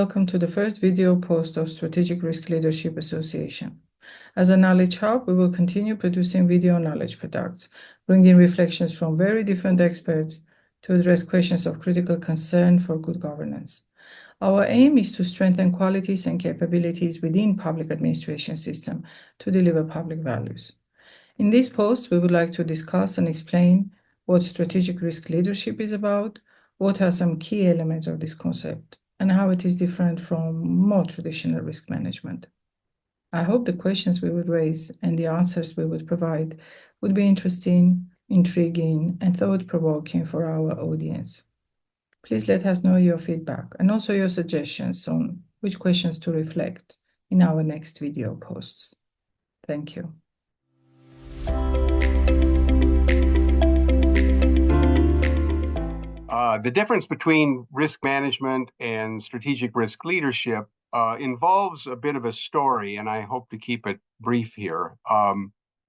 welcome to the first video post of Strategic Risk Leadership Association. As a knowledge hub, we will continue producing video knowledge products, bringing reflections from very different experts to address questions of critical concern for good governance. Our aim is to strengthen qualities and capabilities within public administration system to deliver public values. In this post, we would like to discuss and explain what strategic risk leadership is about, what are some key elements of this concept, and how it is different from more traditional risk management. I hope the questions we would raise and the answers we would provide would be interesting, intriguing, and thought-provoking for our audience. Please let us know your feedback and also your suggestions on which questions to reflect in our next video posts. Thank you. The difference between risk management and strategic risk leadership involves a bit of a story, and I hope to keep it brief here.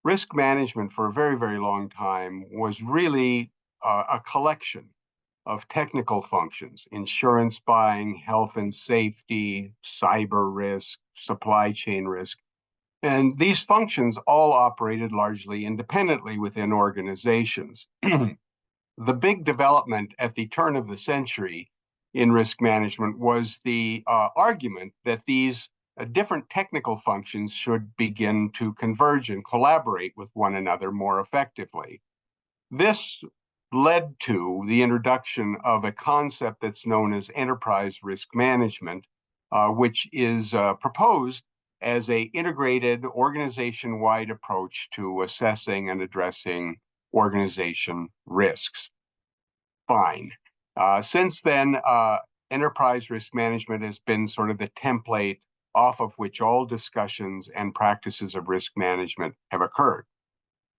Risk management for a very, very long time was really a collection of technical functions: insurance buying, health and safety, cyber risk, supply chain risk. And these functions all operated largely independently within organizations. The big development at the turn of the century in risk management was the argument that these different technical functions should begin to converge and collaborate with one another more effectively. This led to the introduction of a concept that's known as enterprise risk management, which is proposed as an integrated organization-wide approach to assessing and addressing organization risks. Fine. Since then, enterprise risk management has been sort of the template off of which all discussions and practices of risk management have occurred.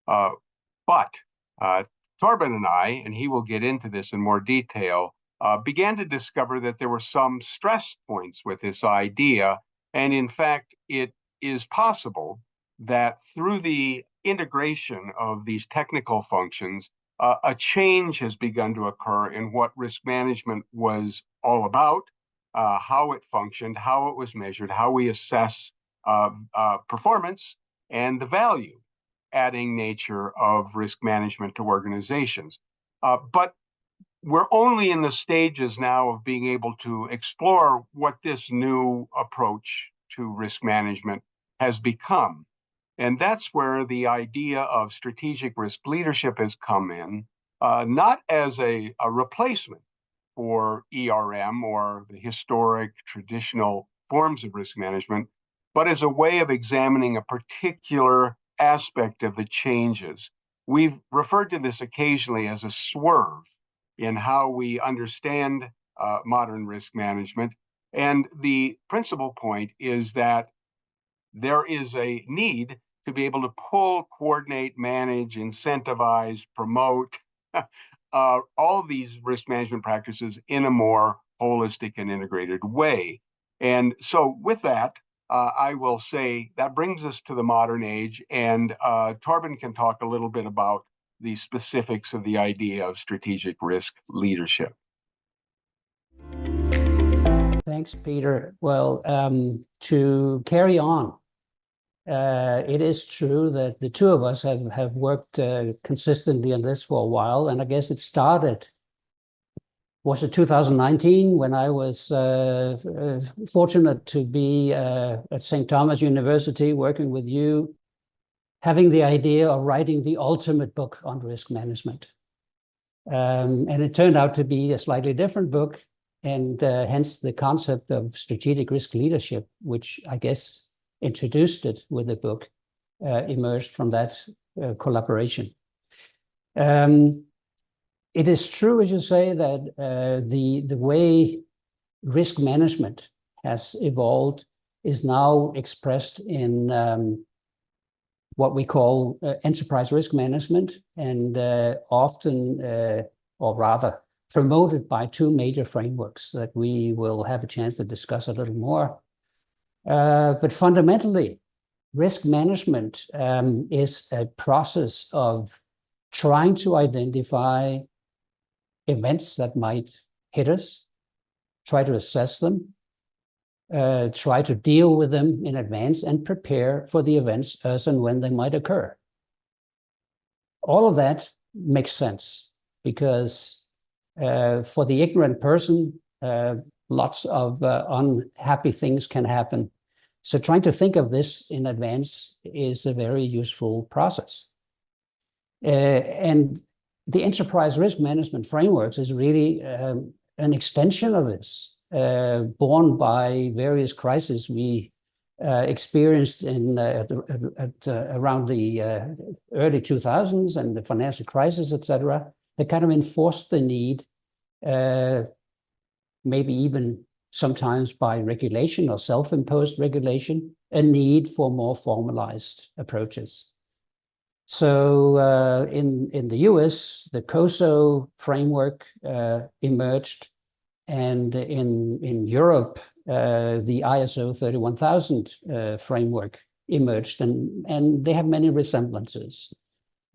But Torben and I, and he will get into this in more detail, began to discover that there were some stress points with this idea. And in fact, it is possible that through the integration of these technical functions, a change has begun to occur in what risk management was all about, how it functioned, how it was measured, how we assess performance, and the value-adding nature of risk management to organizations. But we're only in the stages now of being able to explore what this new approach to risk management has become. And that's where the idea of strategic risk leadership has come in, not as a replacement for ERM or the historic traditional forms of risk management, but as a way of examining a particular aspect of the changes. We've referred to this occasionally as a swerve in how we understand modern risk management. And the principal point is that there is a need to be able to pull, coordinate, manage, incentivize, promote all these risk management practices in a more holistic and integrated way. And so with that, I will say that brings us to the modern age, and Torben can talk a little bit about the specifics of the idea of strategic risk leadership. Thanks, Peter. Well, to carry on, it is true that the two of us have worked consistently on this for a while, and I guess it started, was it 2019, when I was fortunate to be at St. Thomas University working with you, having the idea of writing the ultimate book on risk management. And it turned out to be a slightly different book, and hence the concept of strategic risk leadership, which I guess introduced it with the book, emerged from that collaboration. It is true, as you say, that the way risk management has evolved is now expressed in what we call enterprise risk management, and often, or rather promoted by two major frameworks that we will have a chance to discuss a little more. But fundamentally, risk management is a process of trying to identify events that might hit us, try to assess them, try to deal with them in advance, and prepare for the events as and when they might occur. All of that makes sense because for the ignorant person, lots of unhappy things can happen. So trying to think of this in advance is a very useful process. And the enterprise risk management frameworks is really an extension of this, born by various crises we experienced in around the early 2000s and the financial crisis, etc. That kind of enforced the need, maybe even sometimes by regulation or self-imposed regulation, a need for more formalized approaches. So in the US, the COSO framework emerged, and in Europe, the ISO 31000 framework emerged, and they have many resemblances.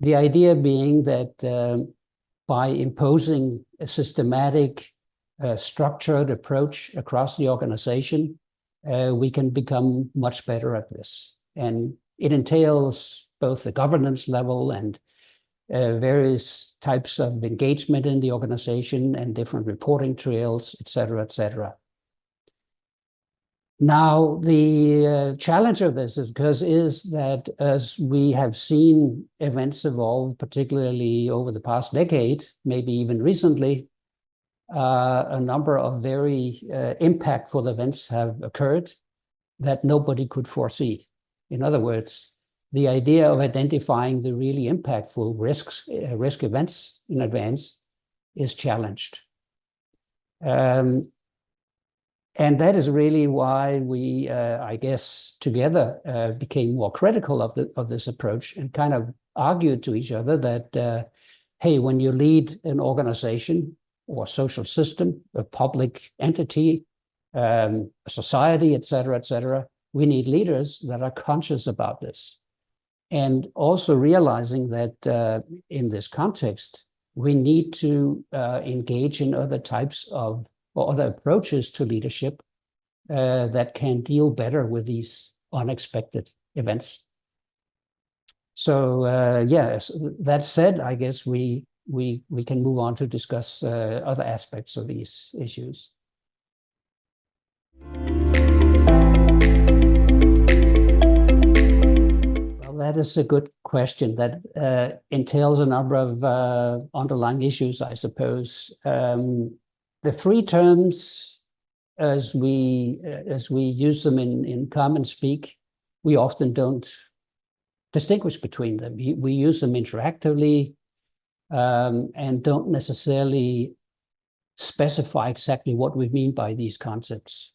The idea being that by imposing a systematic, structured approach across the organization, we can become much better at this. And it entails both the governance level and various types of engagement in the organization and different reporting trails, et cetera, et cetera. Now, the challenge of this is that as we have seen events evolve, particularly over the past decade, maybe even recently, a number of very impactful events have occurred that nobody could foresee. In other words, the idea of identifying the really impactful risk events in advance is challenged. And that is really why we, I guess, together became more critical of this approach and kind of argued to each other that, hey, when you lead an organization or social system, a public entity, a society, et cetera, we need leaders that are conscious about this. And also realizing that in this context, we need to engage in other types of or other approaches to leadership that can deal better with these unexpected events. So yes, that said, I guess we can move on to discuss other aspects of these issues. Well, that is a good question that entails a number of underlying issues, I suppose. The three terms, as we use them in common speak, we often don't distinguish between them. We use them interactively and don't necessarily specify exactly what we mean by these concepts.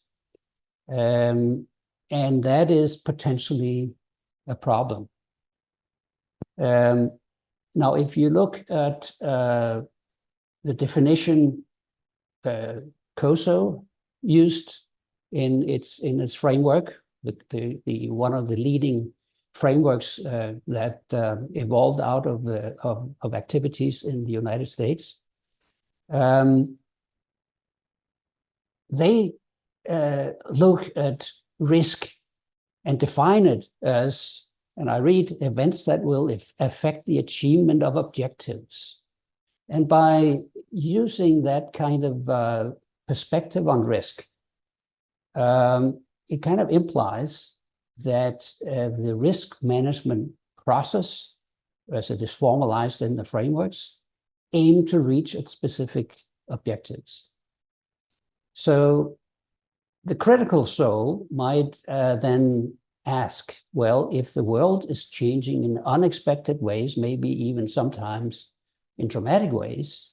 And that is potentially a problem. Now, if you look at the definition COSO used in its framework, the one of the leading frameworks that evolved out of activities in the United States. They look at risk and define it as, and I read, events that will affect the achievement of objectives. And by using that kind of perspective on risk, it kind of implies that the risk management process, as it is formalized in the frameworks, aim to reach its specific objectives. So the critical soul might then ask, well, if the world is changing in unexpected ways, maybe even sometimes in dramatic ways,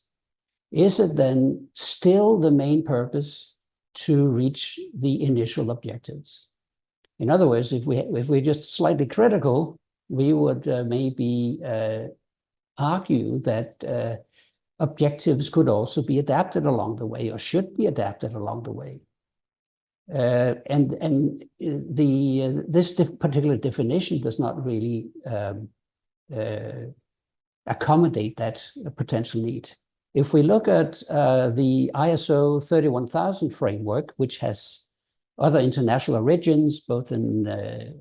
is it then still the main purpose to reach the initial objectives? In other words, if we're just slightly critical, we would maybe argue that objectives could also be adapted along the way, or should be adapted along the way. And this particular definition does not really accommodate that potential need. If we look at the ISO 31000 framework, which has other international origins, both in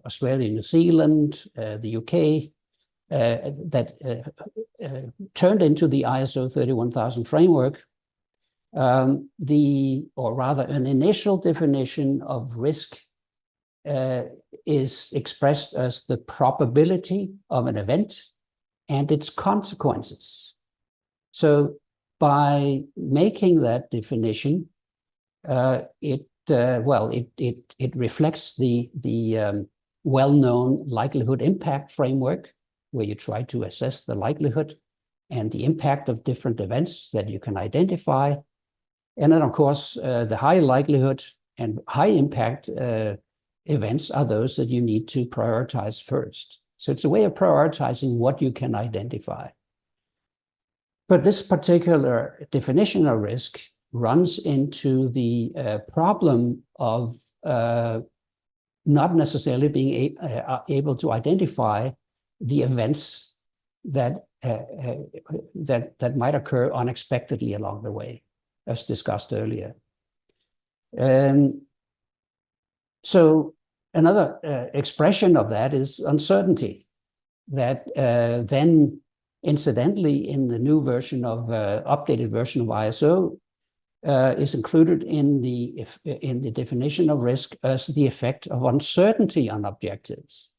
Australia, New Zealand, the UK, that turned into the ISO 31000 framework. Or rather, an initial definition of risk is expressed as the probability of an event and its consequences. So by making that definition, it reflects the well-known likelihood impact framework, where you try to assess the likelihood and the impact of different events that you can identify. And then, of course, the high likelihood and high impact events are those that you need to prioritize first. So it's a way of prioritizing what you can identify. But this particular definition of risk runs into the problem of not necessarily being able to identify the events that might occur unexpectedly along the way, as discussed earlier. So another expression of that is uncertainty, that then incidentally in the new version of updated version of ISO is included in the definition of risk as the effect of uncertainty on objectives.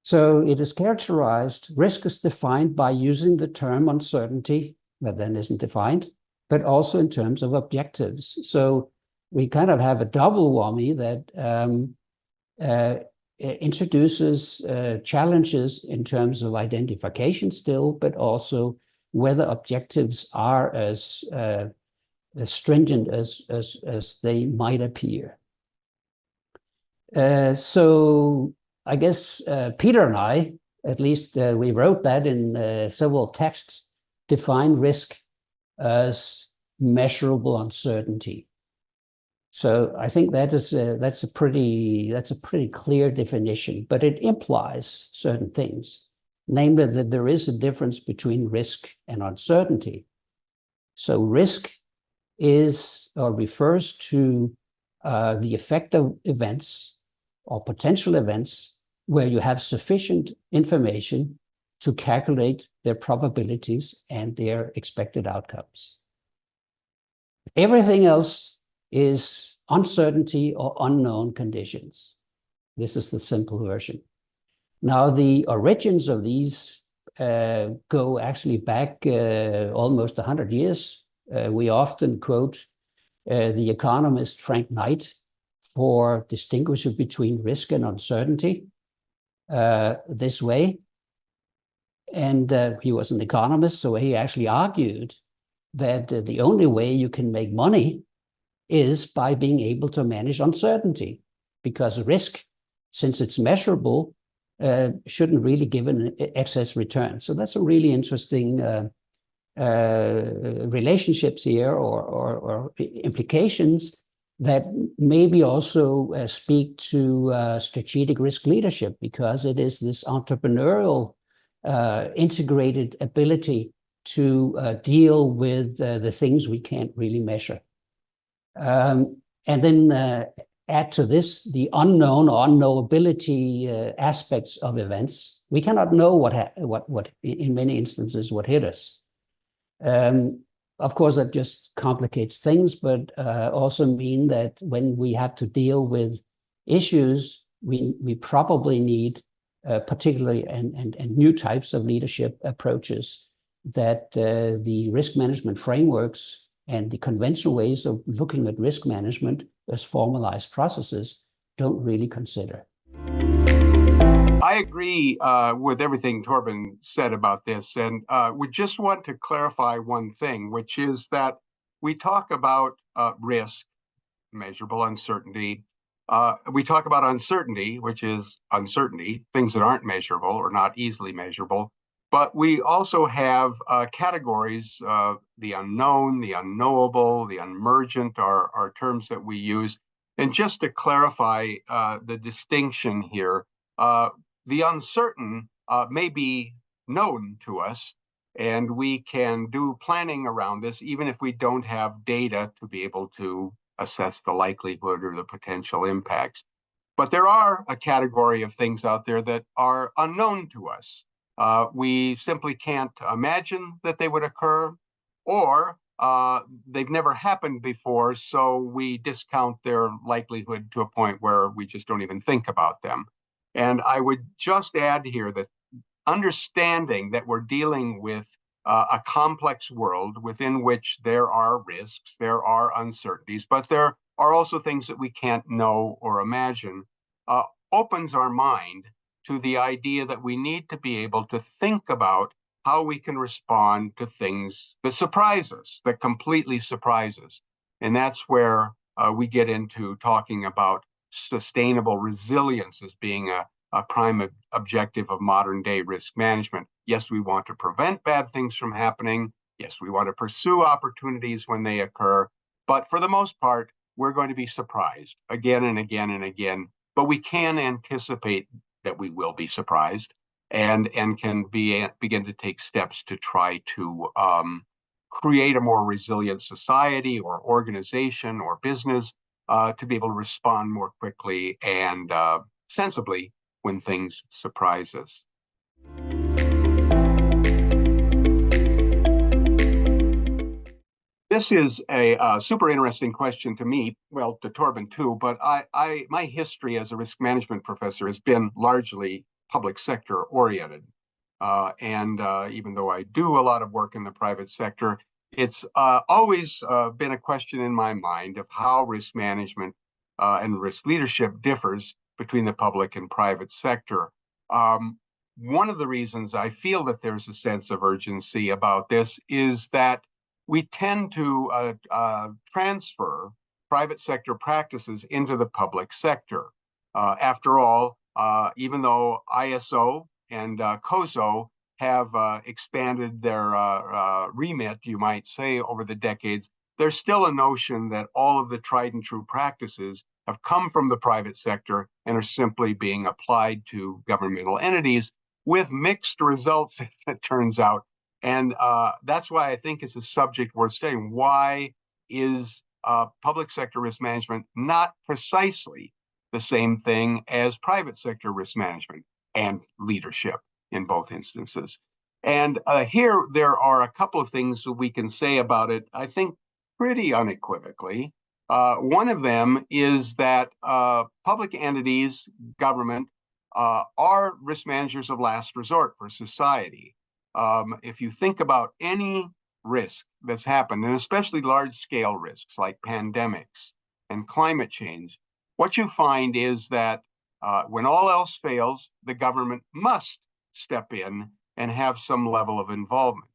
So it is characterized, risk is defined by using the term uncertainty, that then isn't defined, but also in terms of objectives. So we kind of have a double whammy that introduces challenges in terms of identification still, but also whether objectives are as stringent as they might appear. So I guess Peter and I, at least we wrote that in several texts, define risk as measurable uncertainty. So I think that's a pretty clear definition, but it implies certain things, namely that there is a difference between risk and uncertainty. So risk is or refers to the effect of events or potential events where you have sufficient information to calculate their probabilities and their expected outcomes. Everything else is uncertainty or unknown conditions. This is the simple version. Now, the origins of these go actually back almost 100 years. We often quote the economist Frank Knight for distinguishing between risk and uncertainty this way. And he was an economist, so he actually argued that the only way you can make money is by being able to manage uncertainty, because risk, since it's measurable, shouldn't really give an excess return. So that's a really interesting relationships here or implications that maybe also speak to strategic risk leadership, because it is this entrepreneurial integrated ability to deal with the things we can't really measure. And then add to this the unknown or unknowability aspects of events. We cannot know what in many instances what hit us. Of course, that just complicates things, but also mean that when we have to deal with issues, we probably need particularly and new types of leadership approaches that the risk management frameworks and the conventional ways of looking at risk management as formalized processes don't really consider. I agree with everything Torben said about this, and we just want to clarify one thing, which is that we talk about risk, measurable uncertainty. We talk about uncertainty, which is uncertainty, things that aren't measurable or not easily measurable. But we also have categories, the unknown, the unknowable, the emergent are terms that we use. And just to clarify the distinction here, the uncertain may be known to us, and we can do planning around this, even if we don't have data to be able to assess the likelihood or the potential impacts. But there are a category of things out there that are unknown to us. We simply can't imagine that they would occur, or they've never happened before, so we discount their likelihood to a point where we just don't even think about them. And I would just add here that understanding that we're dealing with a complex world within which there are risks, there are uncertainties, but there are also things that we can't know or imagine, opens our mind to the idea that we need to be able to think about how we can respond to things that surprise us, that completely surprise us. And that's where we get into talking about sustainable resilience as being a prime objective of modern day risk management. Yes, we want to prevent bad things from happening. Yes, we want to pursue opportunities when they occur. But for the most part, we're going to be surprised again and again and again. But we can anticipate that we will be surprised, and can begin to take steps to try to create a more resilient society or organization or business to be able to respond more quickly and sensibly when things surprise us. This is a super interesting question to me, well, to Torben too, but my history as a risk management professor has been largely public sector oriented. And even though I do a lot of work in the private sector, it's always been a question in my mind of how risk management and risk leadership differs between the public and private sector. One of the reasons I feel that there's a sense of urgency about this is that we tend to transfer private sector practices into the public sector. After all, even though ISO and COSO have expanded their remit, you might say, over the decades, there's still a notion that all of the tried and true practices have come from the private sector and are simply being applied to governmental entities with mixed results, it turns out. And that's why I think it's a subject worth studying. Why is public sector risk management not precisely the same thing as private sector risk management and leadership in both instances? And here there are a couple of things that we can say about it, I think pretty unequivocally. One of them is that public entities, government, are risk managers of last resort for society. If you think about any risk that's happened, and especially large-scale risks like pandemics and climate change, what you find is that when all else fails, the government must step in and have some level of involvement.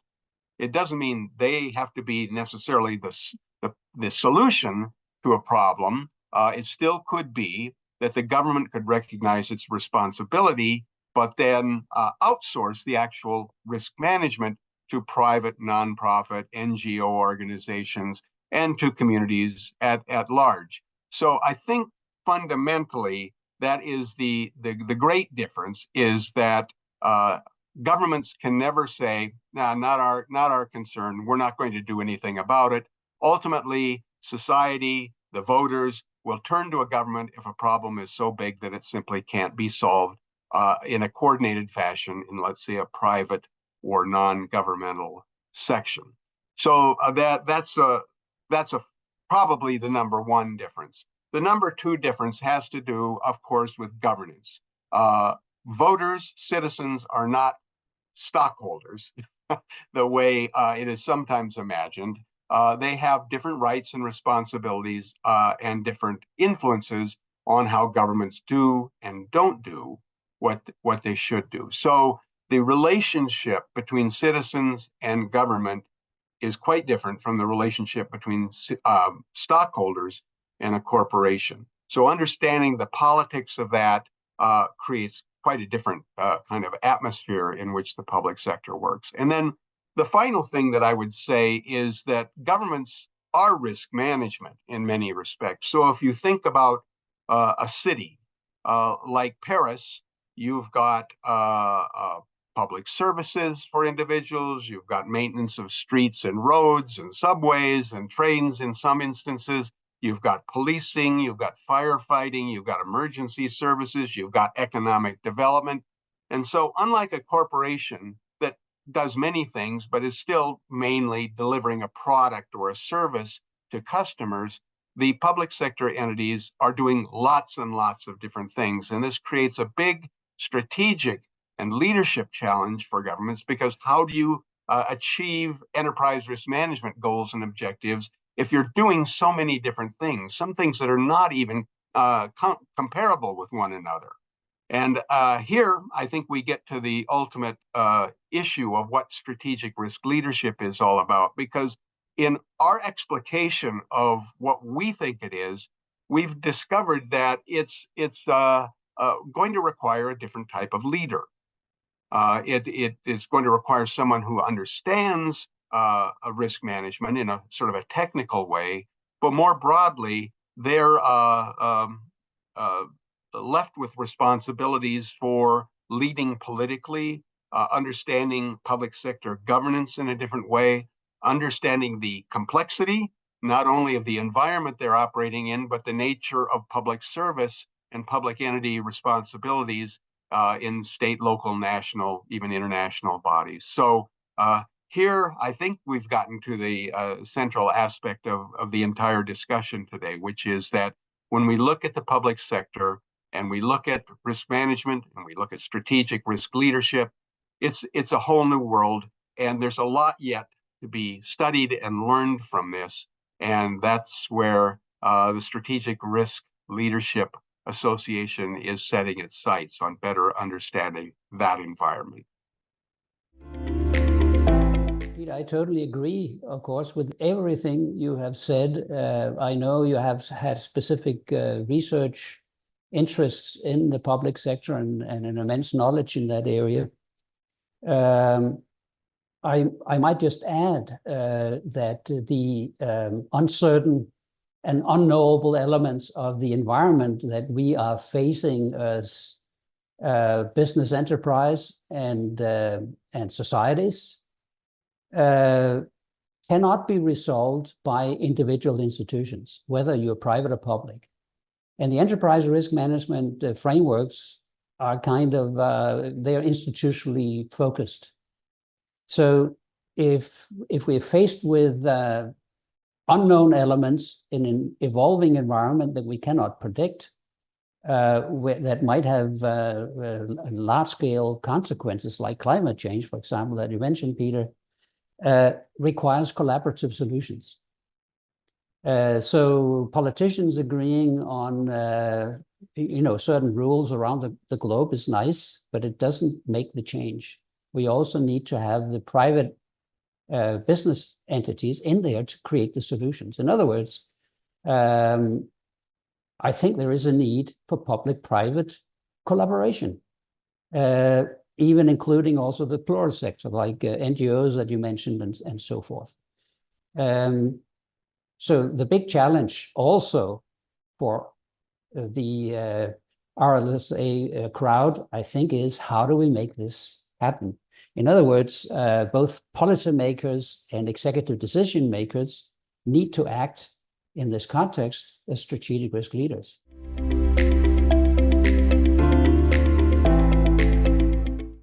It doesn't mean they have to be necessarily the solution to a problem. It still could be that the government could recognize its responsibility, but then outsource the actual risk management to private, nonprofit, NGO organizations, and to communities at large. So I think fundamentally that is the great difference, is that governments can never say, nah, not our concern, we're not going to do anything about it. Ultimately, society, the voters, will turn to a government if a problem is so big that it simply can't be solved in a coordinated fashion in, let's say, a private or non-governmental section. So that's probably the number one difference. The number two difference has to do, of course, with governance. Voters, citizens are not stockholders the way it is sometimes imagined. They have different rights and responsibilities and different influences on how governments do and don't do what they should do. So the relationship between citizens and government is quite different from the relationship between stockholders and a corporation. So understanding the politics of that creates quite a different kind of atmosphere in which the public sector works. And then the final thing that I would say is that governments are risk management in many respects. So if you think about a city like Paris, you've got public services for individuals, you've got maintenance of streets and roads and subways and trains in some instances, you've got policing, you've got firefighting, you've got emergency services, you've got economic development. And so unlike a corporation that does many things, but is still mainly delivering a product or a service to customers, the public sector entities are doing lots and lots of different things. And this creates a big strategic and leadership challenge for governments, because how do you achieve enterprise risk management goals and objectives if you're doing so many different things, some things that are not even comparable with one another? And here, I think we get to the ultimate issue of what strategic risk leadership is all about, because in our explication of what we think it is, we've discovered that it's going to require a different type of leader. It is going to require someone who understands a risk management in a sort of a technical way, but more broadly, they're left with responsibilities for leading politically, understanding public sector governance in a different way, understanding the complexity, not only of the environment they're operating in, but the nature of public service and public entity responsibilities in state, local, national, even international bodies. So here, I think we've gotten to the central aspect of the entire discussion today, which is that when we look at the public sector and we look at risk management and we look at strategic risk leadership, it's a whole new world, and there's a lot yet to be studied and learned from this. And that's where the Strategic Risk Leadership Association is setting its sights on better understanding that environment. Peter, I totally agree, of course, with everything you have said. I know you have had specific research interests in the public sector and an immense knowledge in that area. I might just add that the uncertain and unknowable elements of the environment that we are facing as business enterprise and societies cannot be resolved by individual institutions, whether you're private or public. And the enterprise risk management frameworks are kind of, they're institutionally focused. So if we're faced with unknown elements in an evolving environment that we cannot predict, that might have large-scale consequences like climate change, for example, that you mentioned, Peter, requires collaborative solutions. So politicians agreeing on certain rules around the globe is nice, but it doesn't make the change. We also need to have the private business entities in there to create the solutions. In other words, I think there is a need for public-private collaboration, even including also the plural sector, like NGOs that you mentioned and so forth. So the big challenge also for the RLSA crowd, I think, is how do we make this happen? In other words, both policymakers and executive decision makers need to act in this context as strategic risk leaders.